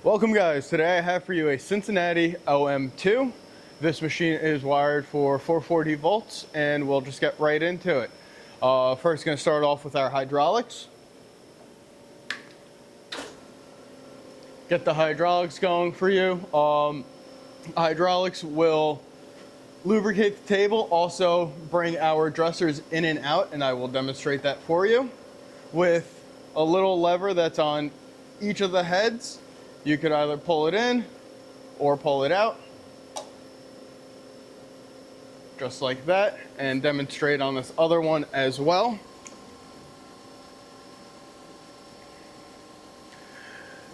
Welcome guys, today I have for you a Cincinnati OM2. This machine is wired for 440 volts and we'll just get right into it. First going to start off with our hydraulics. Get the hydraulics going for you. Hydraulics will lubricate the table, also bring our dressers in and out, and I will demonstrate that for you. With a little lever that's on each of the heads, you could either pull it in or pull it out, just like that, and demonstrate on this other one as well.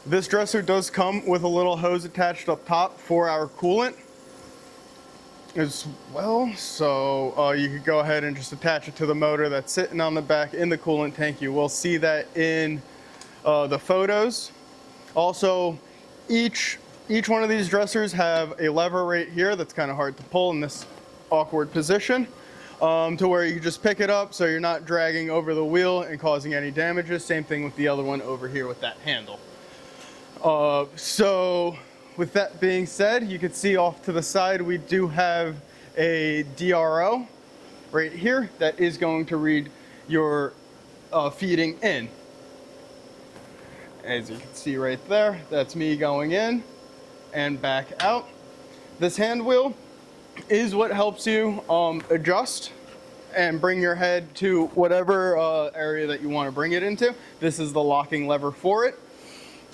This dresser does come with a little hose attached up top for our coolant as well, so you could go ahead and just attach it to the motor that's sitting on the back in the coolant tank. You will see that in the photos. Also, each one of these dressers have a lever right here that's kind of hard to pull in this awkward position, to where you can just pick it up so you're not dragging over the wheel and causing any damages. Same thing with the other one over here with that handle. So with that being said, you can see off to the side we do have a THRU right here that is going to read your feeding in. As you can see right there, that's me going in and back out. This hand wheel is what helps you adjust and bring your head to whatever area that you want to bring it into. This is the locking lever for it,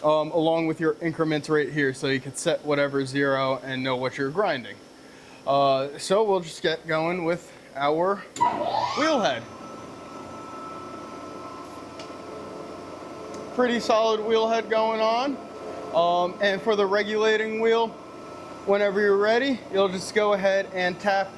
along with your increments right here, so you can set whatever zero and know what you're grinding. So we'll just get going with our wheel head. Pretty solid wheel head going on. And for the regulating wheel, whenever you're ready, you'll just go ahead and tap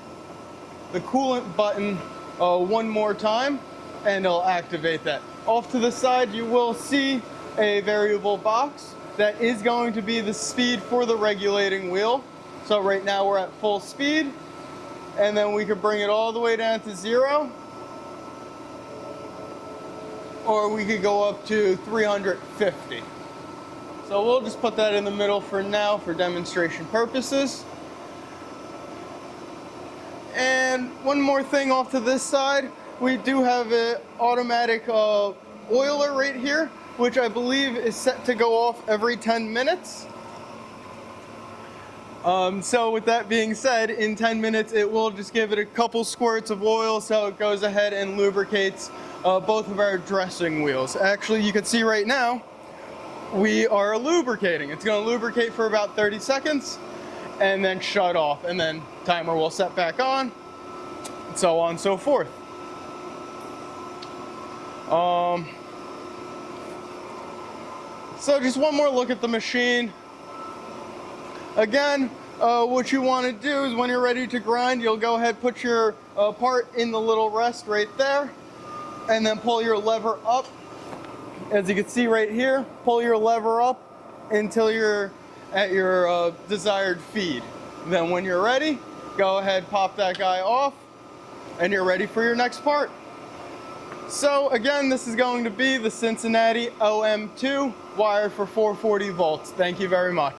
the coolant button one more time and it'll activate that. Off to the side, you will see a variable box that is going to be the speed for the regulating wheel. So right now we're at full speed, and then we could bring it all the way down to 0, or we could go up to 350. So we'll just put that in the middle for now for demonstration purposes. And one more thing off to this side, we do have an automatic oiler right here, which I believe is set to go off every 10 minutes. So with that being said, in 10 minutes it will just give it a couple squirts of oil so it goes ahead and lubricates both of our dressing wheels. Actually, you can see right now we are lubricating. It's going to lubricate for about 30 seconds and then shut off, and then timer will set back on, and so on and so forth. So just one more look at the machine. Again, what you want to do is when you're ready to grind, you'll go ahead, put your part in the little rest right there, and then pull your lever up. As you can see right here, pull your lever up until you're at your desired feed. Then when you're ready, go ahead, pop that guy off, and you're ready for your next part. So again, this is going to be the Cincinnati OM2 wired for 440 volts. Thank you very much.